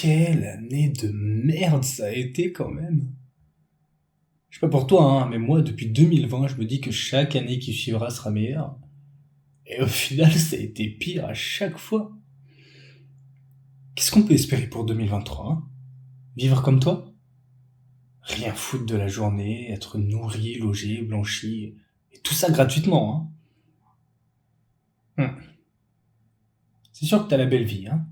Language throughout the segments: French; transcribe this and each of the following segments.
quelle année de merde ça a été quand même. Je sais pas pour toi, hein, mais moi, depuis 2020, je me dis que chaque année qui suivra sera meilleure. Et au final, ça a été pire à chaque fois. Qu'est-ce qu'on peut espérer pour 2023, hein? Vivre comme toi? Rien foutre de la journée, être nourri, logé, blanchi, et tout ça gratuitement, hein. C'est sûr que t'as la belle vie, hein.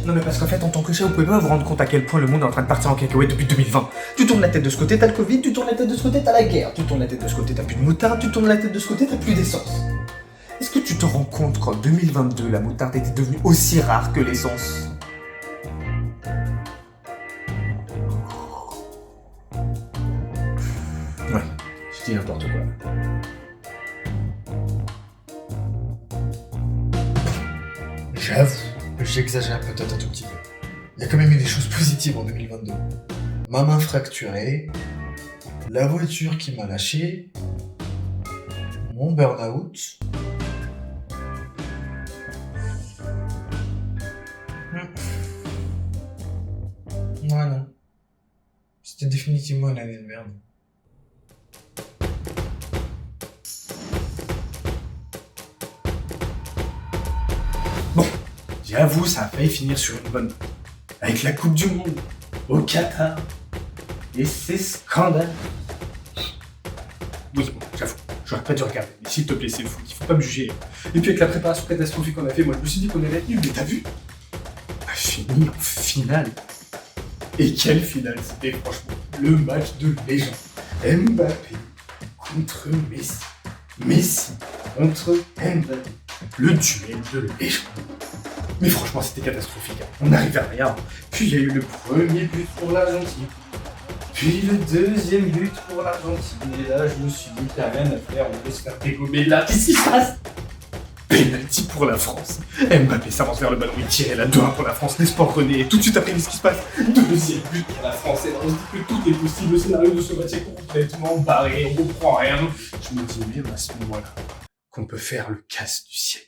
Non mais parce qu'en fait, en tant que chat, vous pouvez pas vous rendre compte à quel point le monde est en train de partir en cacahuète depuis 2020. Tu tournes la tête de ce côté, t'as le Covid, tu tournes la tête de ce côté, t'as la guerre, tu tournes la tête de ce côté, t'as plus de moutarde, tu tournes la tête de ce côté, t'as plus d'essence. Est-ce que tu te rends compte qu'en 2022, la moutarde était devenue aussi rare que l'essence? Ouais, je dis n'importe quoi. J'avoue, j'exagère peut-être un tout petit peu. Il y a quand même eu des choses positives en 2022. Ma main fracturée, la voiture qui m'a lâché, mon burn-out. Ouais, non. C'était définitivement une année de merde. J'avoue, ça a failli finir sur une bonne note. Avec la Coupe du Monde, au Qatar, et ces scandales. Oui, bon, j'avoue, j'aurais pas dû regarder, mais s'il te plaît, c'est fou, il faut pas me juger. Et puis avec la préparation catastrophique qu'on a fait, moi je me suis dit qu'on allait être nul, mais t'as vu? On a fini en finale. Et quelle finale c'était, franchement, le match de légende. Mbappé contre Messi. Messi contre Mbappé. Le duel de légende. Mais franchement, c'était catastrophique. On n'arrivait à rien. Puis il y a eu le premier but pour l'Argentine. Puis le deuxième but pour l'Argentine. Et là, je me suis dit qu'il n'y a rien à faire. On peut se faire dégommer. Là, qu'est-ce qui se passe? Penalty pour la France. Mbappé s'avance vers le ballon. Il tire. Et là, 2-1 pour la France. L'espoir renaît. Et tout de suite après, qu'est-ce qui se passe? Deuxième but pour la France. Et là, on se dit que tout est possible. Le scénario de ce match est complètement barré. On ne comprend rien. Je me dis même à ce moment-là qu'on peut faire le casse du siècle.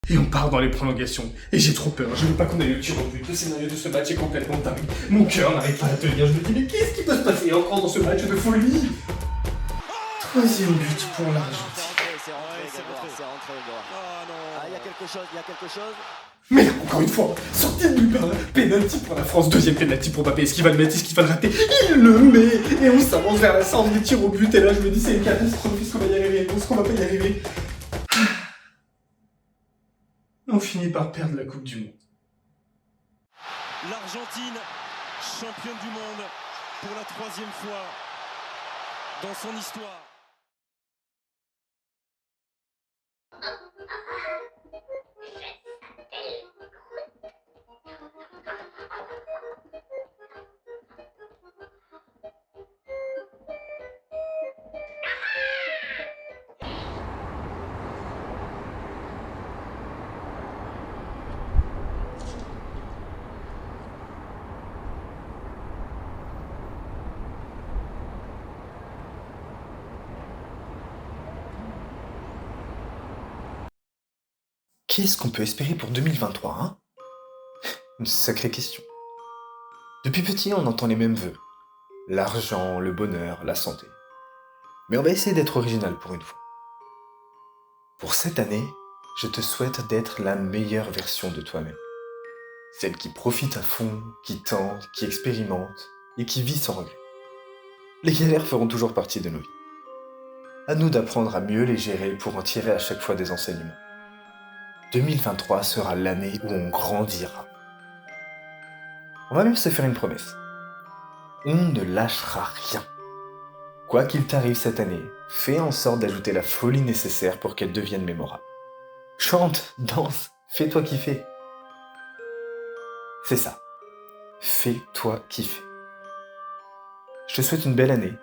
Et on part dans les prolongations. Et j'ai trop peur. Je veux pas qu'on ait le tir au but. Le scénario de ce match est complètement dingue. Mon cœur n'arrive pas à tenir. Je me dis, mais qu'est-ce qui peut se passer encore dans ce match de folie? Troisième but pour l'Argentine. C'est rentré au doigt. Oh non. Ah, il y a quelque chose. Mais là, encore une fois, sortie de nulle part. Penalty pour la France. Deuxième penalty pour Mbappé. Est-ce qu'il va le mettre? Est-ce qu'il va le rater? Il le met. Et on s'avance vers la séance des tirs au but. Et là, je me dis, c'est une catastrophe. Est-ce qu'on va y arriver? Est-ce qu'on va pas y arriver? On finit par perdre la Coupe du Monde. L'Argentine, championne du monde pour la 3e fois dans son histoire. Qu'est-ce qu'on peut espérer pour 2023, hein? Une sacrée question. Depuis petit, on entend les mêmes vœux. L'argent, le bonheur, la santé. Mais on va essayer d'être original pour une fois. Pour cette année, je te souhaite d'être la meilleure version de toi-même. Celle qui profite à fond, qui tente, qui expérimente et qui vit sans regret. Les galères feront toujours partie de nos vies. À nous d'apprendre à mieux les gérer pour en tirer à chaque fois des enseignements. 2023 sera l'année où on grandira. On va même se faire une promesse. On ne lâchera rien. Quoi qu'il t'arrive cette année, fais en sorte d'ajouter la folie nécessaire pour qu'elle devienne mémorable. Chante, danse, fais-toi kiffer. C'est ça. Fais-toi kiffer. Je te souhaite une belle année,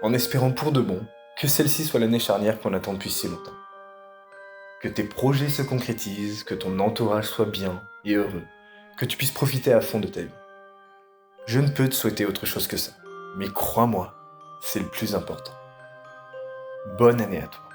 en espérant pour de bon que celle-ci soit l'année charnière qu'on attend depuis si longtemps. Que tes projets se concrétisent, que ton entourage soit bien et heureux, que tu puisses profiter à fond de ta vie. Je ne peux te souhaiter autre chose que ça. Mais crois-moi, c'est le plus important. Bonne année à toi.